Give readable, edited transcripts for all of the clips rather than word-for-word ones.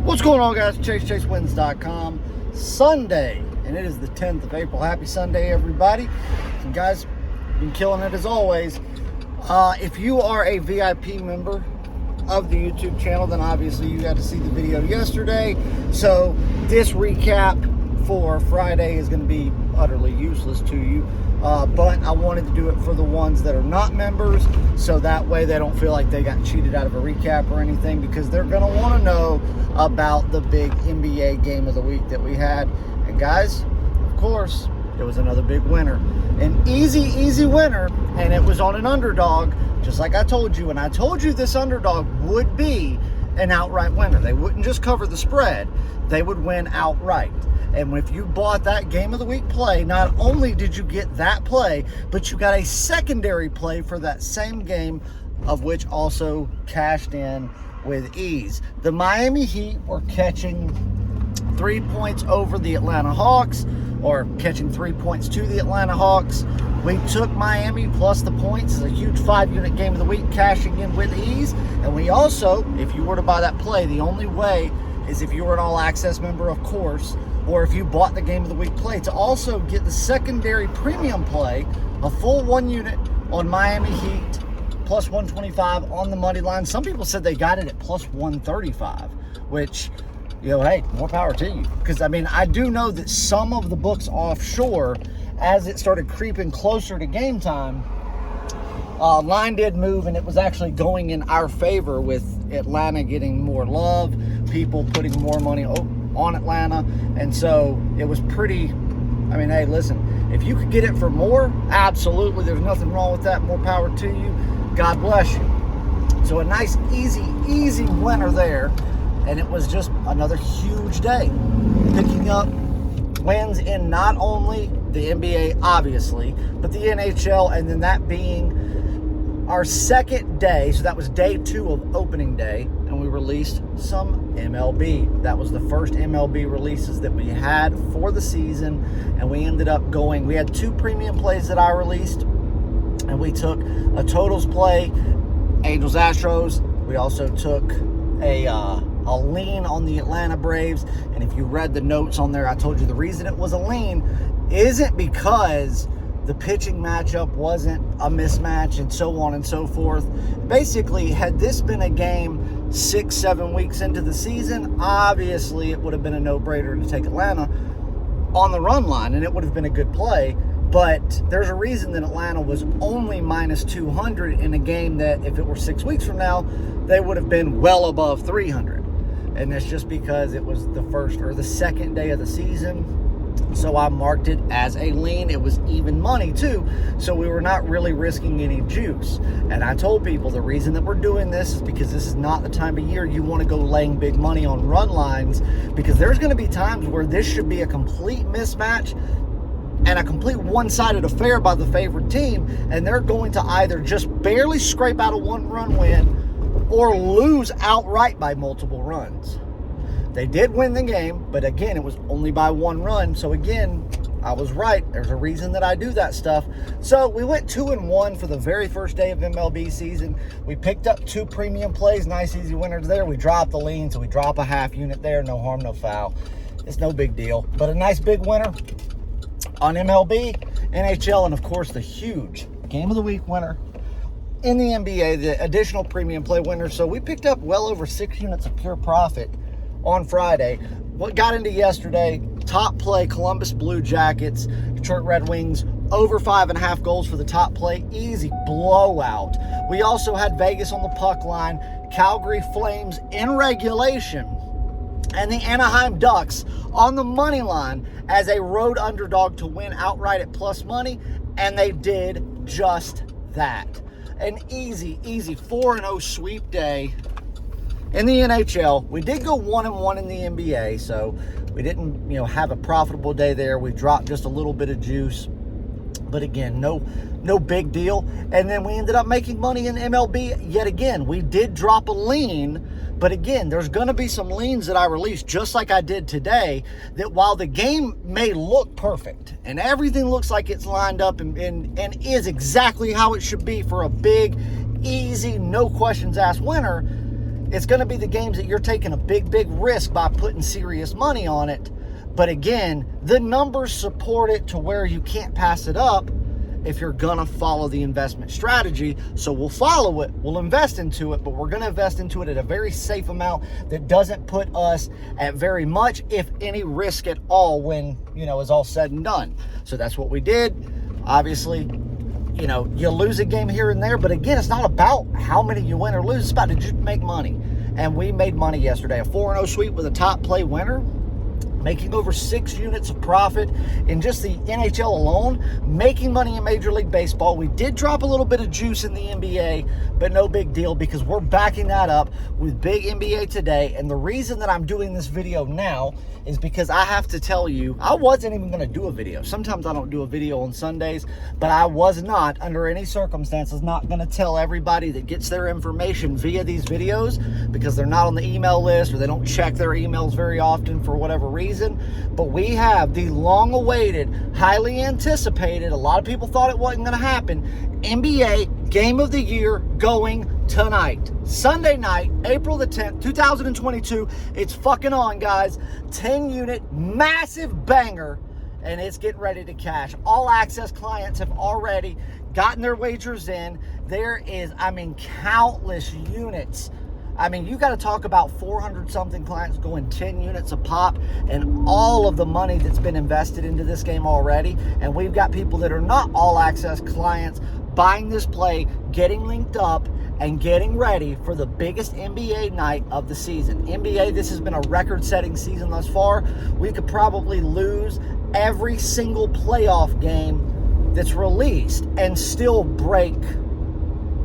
What's going on, guys? ChaseWins.com. Sunday, and it is the 10th of April. Happy Sunday, everybody. And guys, been killing it as always. If you are a VIP member of the YouTube channel, then obviously you got to see the video yesterday. So this recap for Friday is going to be utterly useless to you. But I wanted to do it for the ones that are not members, so that way they don't feel like they got cheated out of a recap or anything, because they're going to want to know about the big NBA game of the week that we had. And guys, of course, it was another big winner. An easy winner, and it was on an underdog, just like I told you. And I told you this underdog would be an outright winner. They wouldn't just cover the spread, they would win outright. And if you bought that game of the week play, not only did you get that play, but you got a secondary play for that same game, of which also cashed in with ease. The Miami Heat were catching 3 points over the Atlanta Hawks, or catching 3 points to the Atlanta Hawks. We took Miami plus the points as a huge 5-unit game of the week, cashing in with ease. And we also, if you were to buy that play, the only way is if you were an all-access member, of course, or if you bought the game of the week play, to also get the secondary premium play, a full 1 unit on Miami Heat, plus 125 on the money line. Some people said they got it at plus 135, which, you know, hey, more power to you. Because, I mean, I do know that some of the books offshore, as it started creeping closer to game time, line did move, and it was actually going in our favor, with Atlanta getting more love, people putting more money on Atlanta. And so it was pretty, I mean, hey, listen, if you could get it for more, absolutely, there's nothing wrong with that. More power to you. God bless you. So a nice, easy winner there. And it was just another huge day, picking up wins in not only the NBA, obviously, but the NHL, and then that being our second day. So that was day 2 of opening day, and we released some MLB. That was the first MLB releases that we had for the season, and we ended up going, we had 2 premium plays that I released, and we took a totals play, Angels Astros. We also took a lean on the Atlanta Braves. And if you read the notes on there, I told you the reason it was a lean isn't because the pitching matchup wasn't a mismatch and so on and so forth. Basically, had this been a game 6-7 weeks into the season, obviously it would have been a no-brainer to take Atlanta on the run line, and it would have been a good play. But there's a reason that Atlanta was only minus 200 in a game that, if it were 6 weeks from now, they would have been well above 300. And that's just because it was the first or the second day of the season. So I marked it as a lean. It was even money too, so we were not really risking any juice. And I told people the reason that we're doing this is because this is not the time of year you want to go laying big money on run lines, because there's going to be times where this should be a complete mismatch and a complete one-sided affair by the favored team, and they're going to either just barely scrape out a 1-run win or lose outright by multiple runs. They did win the game, but again, it was only by 1 run. So again, I was right. There's a reason that I do that stuff. So we went 2-1 for the very first day of MLB season. We picked up 2 premium plays, nice easy winners there. We dropped the lean, so we drop a half unit there. No harm, no foul. It's no big deal, but a nice big winner on MLB, NHL, and of course the huge game of the week winner in the NBA, the additional premium play winner. So we picked up well over 6 units of pure profit on Friday. What got into yesterday, top play, Columbus Blue Jackets, Detroit Red Wings, over 5.5 goals for the top play, easy blowout. We also had Vegas on the puck line, Calgary Flames in regulation, and the Anaheim Ducks on the money line as a road underdog to win outright at plus money, and they did just that. An easy 4-0 sweep day in the NHL. We did go 1-1 in the NBA, so we didn't, have a profitable day there. We dropped just a little bit of juice, but again, no big deal. And then we ended up making money in MLB yet again. We did drop a lean, but again, there's going to be some leans that I release, just like I did today, that while the game may look perfect and everything looks like it's lined up and is exactly how it should be for a big, easy, no questions asked winner, it's going to be the games that you're taking a big risk by putting serious money on it. But again, the numbers support it to where you can't pass it up if you're going to follow the investment strategy. So we'll follow it, we'll invest into it, but we're going to invest into it at a very safe amount that doesn't put us at very much, if any, risk at all when, is all said and done. So that's what we did. Obviously, you lose a game here and there, but again, it's not about how many you win or lose. It's about, did you make money? And we made money yesterday. A 4-0 sweep with a top play winner, making over 6 units of profit in just the NHL alone, making money in Major League Baseball. We did drop a little bit of juice in the NBA, but no big deal because we're backing that up with big NBA today. And the reason that I'm doing this video now is because I have to tell you, I wasn't even going to do a video. Sometimes I don't do a video on Sundays, but I was not, under any circumstances, not going to tell everybody that gets their information via these videos because they're not on the email list or they don't check their emails very often for whatever reason. But we have the long-awaited, highly anticipated, a lot of people thought it wasn't going to happen, NBA Game of the Year going tonight. Sunday night, April the 10th, 2022. It's fucking on, guys. 10-unit, massive banger, and it's getting ready to cash. All access clients have already gotten their wagers in. There is, countless units. You got to talk about 400-something clients going 10 units a pop, and all of the money that's been invested into this game already. And we've got people that are not all access clients buying this play, getting linked up, and getting ready for the biggest NBA night of the season. NBA, this has been a record-setting season thus far. We could probably lose every single playoff game that's released and still break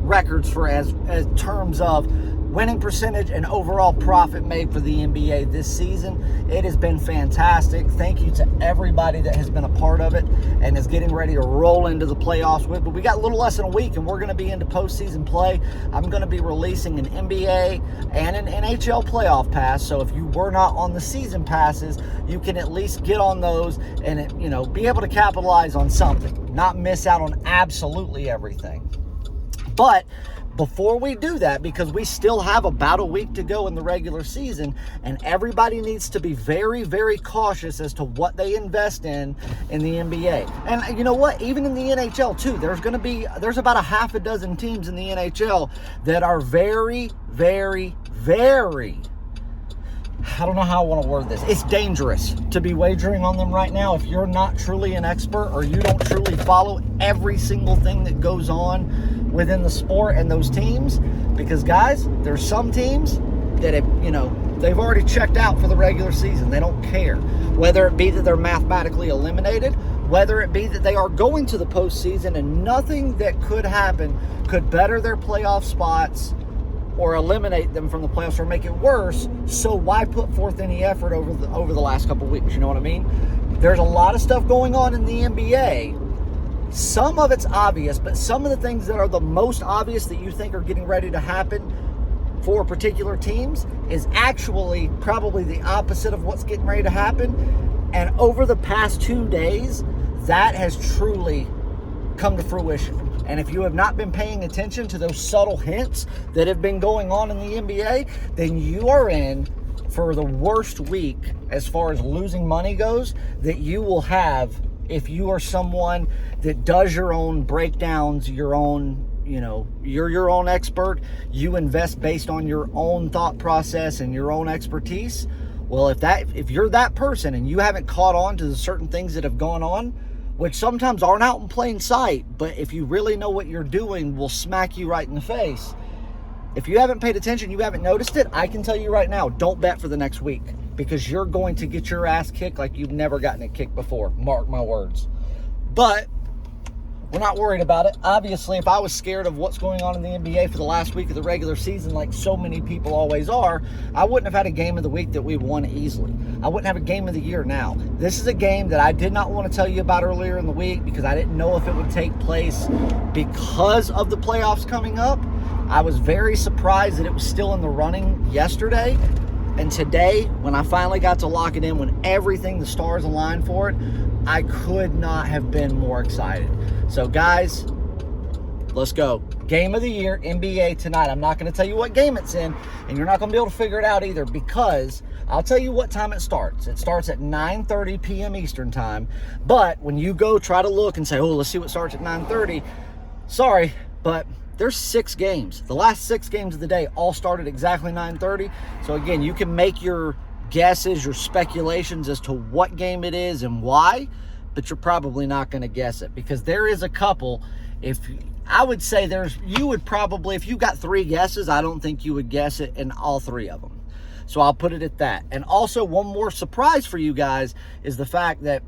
records for as terms of winning percentage and overall profit made for the NBA this season. It has been fantastic. Thank you to everybody that has been a part of it and is getting ready to roll into the playoffs with. But we got a little less than a week and we're going to be into postseason play. I'm going to be releasing an NBA and an NHL playoff pass. So if you were not on the season passes, you can at least get on those and, be able to capitalize on something, not miss out on absolutely everything. But before we do that, because we still have about a week to go in the regular season, and everybody needs to be very, very cautious as to what they invest in the NBA. And you know what? Even in the NHL too, there's about a half a dozen teams in the NHL that are very, very, very, I don't know how I want to word this. It's dangerous to be wagering on them right now if you're not truly an expert or you don't truly follow every single thing that goes on within the sport and those teams. Because guys, there's some teams that have, they've already checked out for the regular season. They don't care. Whether it be that they're mathematically eliminated, whether it be that they are going to the postseason and nothing that could happen could better their playoff spots or eliminate them from the playoffs or make it worse. So why put forth any effort over the last couple of weeks? You know what I mean? There's a lot of stuff going on in the NBA. Some of it's obvious, but some of the things that are the most obvious that you think are getting ready to happen for particular teams is actually probably the opposite of what's getting ready to happen. And over the past 2 days, that has truly come to fruition. And if you have not been paying attention to those subtle hints that have been going on in the NBA, then you are in for the worst week as far as losing money goes that you will have if you are someone that does your own breakdowns, your own, you're your own expert, you invest based on your own thought process and your own expertise. Well, if you're that person and you haven't caught on to the certain things that have gone on, which sometimes aren't out in plain sight, but if you really know what you're doing, will smack you right in the face. If you haven't paid attention, you haven't noticed it, I can tell you right now, don't bet for the next week because you're going to get your ass kicked like you've never gotten it kicked before. Mark my words. But we're not worried about it. Obviously, if I was scared of what's going on in the NBA for the last week of the regular season, like so many people always are, I wouldn't have had a game of the week that we won easily. I wouldn't have a game of the year now. This is a game that I did not want to tell you about earlier in the week because I didn't know if it would take place because of the playoffs coming up. I was very surprised that it was still in the running yesterday. And today, when I finally got to lock it in, when everything, the stars aligned for it, I could not have been more excited. So guys, let's go. Game of the year, NBA tonight. I'm not going to tell you what game it's in, and you're not going to be able to figure it out either, because I'll tell you what time it starts. It starts at 9:30 p.m. Eastern time, but when you go try to look and say, oh, let's see what starts at 9:30, sorry, but there's 6 games. The last 6 games of the day all started exactly 9:30. So again, you can make your guesses, your speculations as to what game it is and why, but you're probably not going to guess it, because there is a couple. I would say you would probably, if you got 3 guesses, I don't think you would guess it in all 3 of them. So I'll put it at that. And also, one more surprise for you guys is the fact that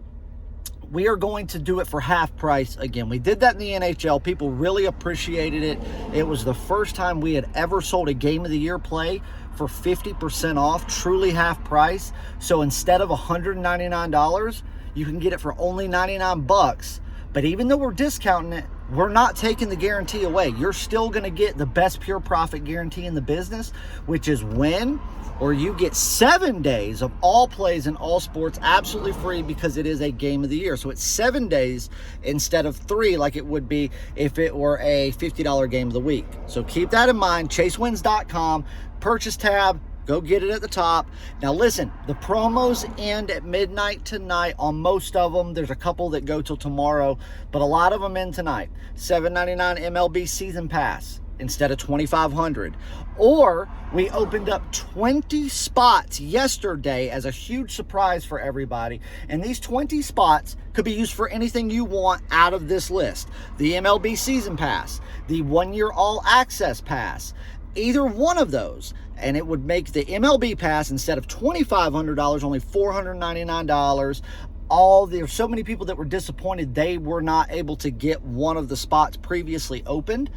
we are going to do it for half price again. We did that in the NHL. People really appreciated it. It was the first time we had ever sold a Game of the Year play for 50% off, truly half price. So instead of $199, you can get it for only 99 bucks. But even though we're discounting it, we're not taking the guarantee away. You're still going to get the best pure profit guarantee in the business, which is win, or you get 7 days of all plays in all sports absolutely free, because it is a Game of the Year. So it's 7 days instead of 3 like it would be if it were a $50 game of the week. So keep that in mind. ChaseWins.com, purchase tab, go get it at the top. Now listen, the promos end at midnight tonight on most of them. There's a couple that go till tomorrow, but a lot of them end tonight. $7.99 MLB season pass instead of $2,500. Or we opened up 20 spots yesterday as a huge surprise for everybody. And these 20 spots could be used for anything you want out of this list. The MLB season pass, the 1-year all access pass, either one of those. And it would make the MLB pass, instead of $2,500, only $499. There's so many people that were disappointed they were not able to get one of the spots previously opened,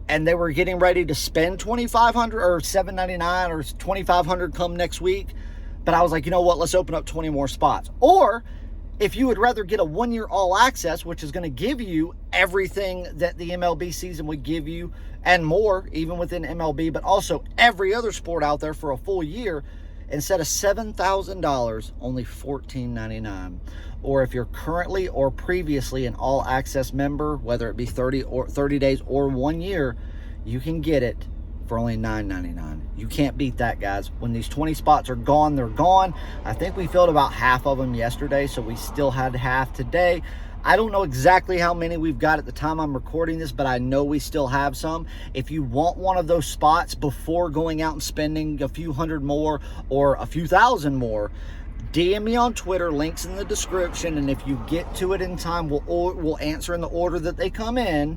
and they were getting ready to spend $2,500 or $799 or $2,500 come next week. But I was like, you know what? Let's open up 20 more spots. Or if you would rather get a 1-year all access, which is going to give you everything that the MLB season would give you and more, even within MLB, but also every other sport out there for a full year, instead of $7,000, only $1,499. Or if you're currently or previously an all access member, whether it be 30 days or 1 year, you can get it for only $9.99. You can't beat that, guys. When these 20 spots are gone, they're gone. I think we filled about half of them yesterday, so we still had half today. I don't know exactly how many we've got at the time I'm recording this, but I know we still have some. If you want one of those spots before going out and spending a few hundred more or a few thousand more, DM me on Twitter, links in the description, and if you get to it in time, we'll answer in the order that they come in,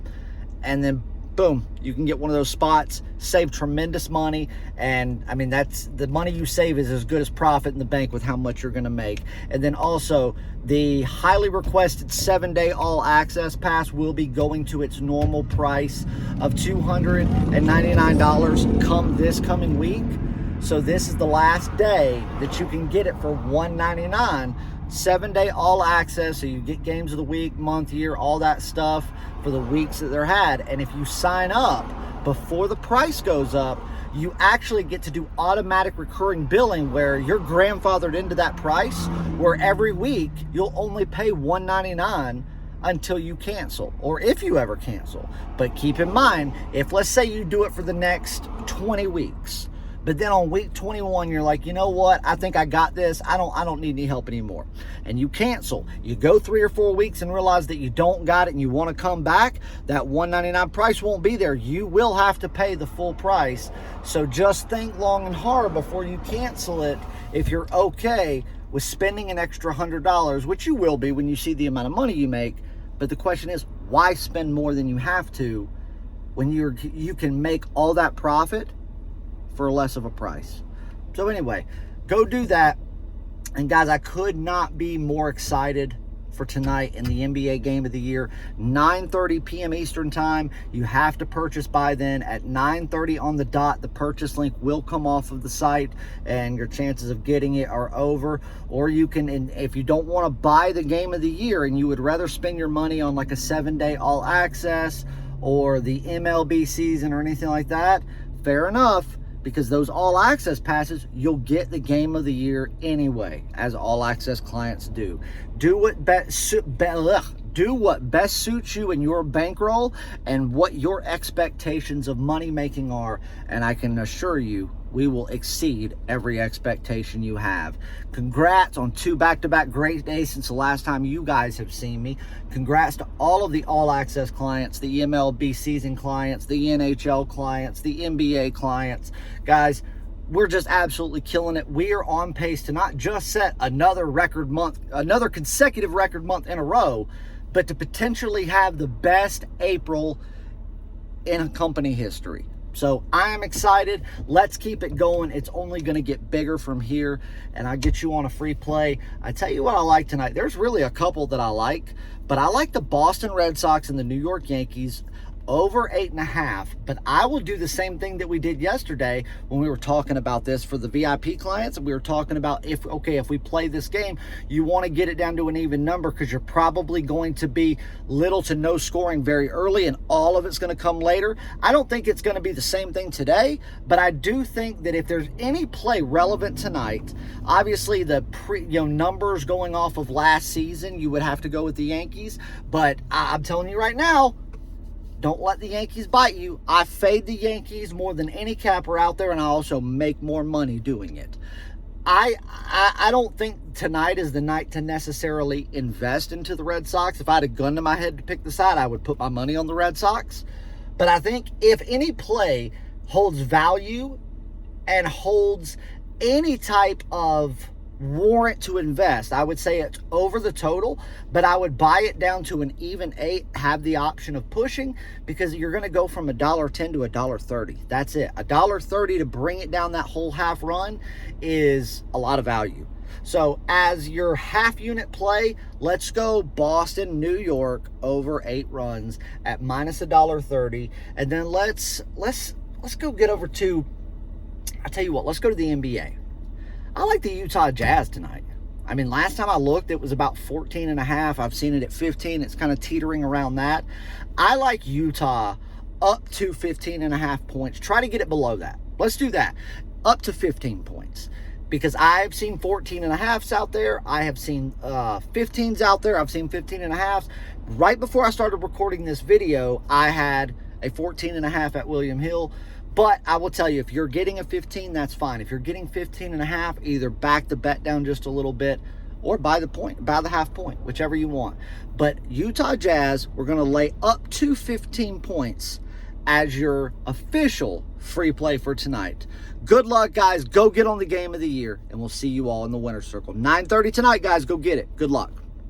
and then boom, you can get one of those spots, save tremendous money. And I mean, that's the money you save is as good as profit in the bank with how much you're going to make. And then also the highly requested 7-day all access pass will be going to its normal price of $299 come this coming week. So this is the last day that you can get it for $199. 7-day all access, so you get games of the week, month, year, all that stuff for the weeks that they're had. And if you sign up before the price goes up, you actually get to do automatic recurring billing, where you're grandfathered into that price, where every week you'll only pay $199 until you cancel, or if you ever cancel. But keep in mind, if let's say you do it for the next 20 weeks, but then on week 21, you're like, you know what? I think I got this. I don't need any help anymore. And you cancel. You go 3 or 4 weeks and realize that you don't got it and you want to come back. That $199 price won't be there. You will have to pay the full price. So just think long and hard before you cancel it, if you're okay with spending an extra $100, which you will be when you see the amount of money you make. But the question is, why spend more than you have to when you can make all that profit for less of a price? So anyway, go do that. And guys, I could not be more excited for tonight in the NBA Game of the Year. 9:30 p.m. Eastern time. You have to purchase by then. At 9:30 on the dot, the purchase link will come off of the site and your chances of getting it are over. Or you can, and if you don't want to buy the Game of the Year and you would rather spend your money on like a 7-day all access or the MLB season or anything like that, fair enough. Because those all access passes, you'll get the Game of the Year anyway, as all access clients do. Do Do what best suits you and your bankroll and what your expectations of money making are. And I can assure you, we will exceed every expectation you have. Congrats on 2 back-to-back great days since the last time you guys have seen me. Congrats to all of the All Access clients, the MLB season clients, the NHL clients, the NBA clients. Guys, we're just absolutely killing it. We are on pace to not just set another record month, another consecutive record month in a row, but to potentially have the best April in company history. So I am excited. Let's keep it going. It's only going to get bigger from here, and I get you on a free play. I tell you what I like tonight. There's really a couple that I like, but I like the Boston Red Sox and the New York Yankees over 8.5, but I will do the same thing that we did yesterday when we were talking about this for the VIP clients, and we were talking about if we play this game, you want to get it down to an even number because you're probably going to be little to no scoring very early, and all of it's going to come later. I don't think it's going to be the same thing today, but I do think that if there's any play relevant tonight, obviously the numbers going off of last season, you would have to go with the Yankees, but I'm telling you right now, don't let the Yankees bite you. I fade the Yankees more than any capper out there, and I also make more money doing it. I don't think tonight is the night to necessarily invest into the Red Sox. If I had a gun to my head to pick the side, I would put my money on the Red Sox. But I think if any play holds value and holds any type of warrant to invest, I would say it's over the total, but I would buy it down to an even 8, have the option of pushing, because you're going to go from $1.10 to $1.30. That's it. $1.30 to bring it down that whole half run is a lot of value. So as your half unit play, let's go Boston, New York over 8 runs at minus $1.30, and then let's go get over to, I tell you what, let's go to the NBA. I like the Utah Jazz tonight. I mean, last time I looked, it was about 14.5. I've seen it at 15. It's kind of teetering around that. I like Utah up to 15.5 points. Try to get it below that. Let's do that. Up to 15 points. Because I've seen 14.5s out there. I have seen 15s out there. I've seen 15.5s. Right before I started recording this video, I had a 14.5 at William Hill. But I will tell you, if you're getting a 15, that's fine. If you're getting 15.5, either back the bet down just a little bit or buy the half point, whichever you want. But Utah Jazz, we're going to lay up to 15 points as your official free play for tonight. Good luck, guys. Go get on the game of the year, and we'll see you all in the winner's circle. 9:30 tonight, guys. Go get it. Good luck.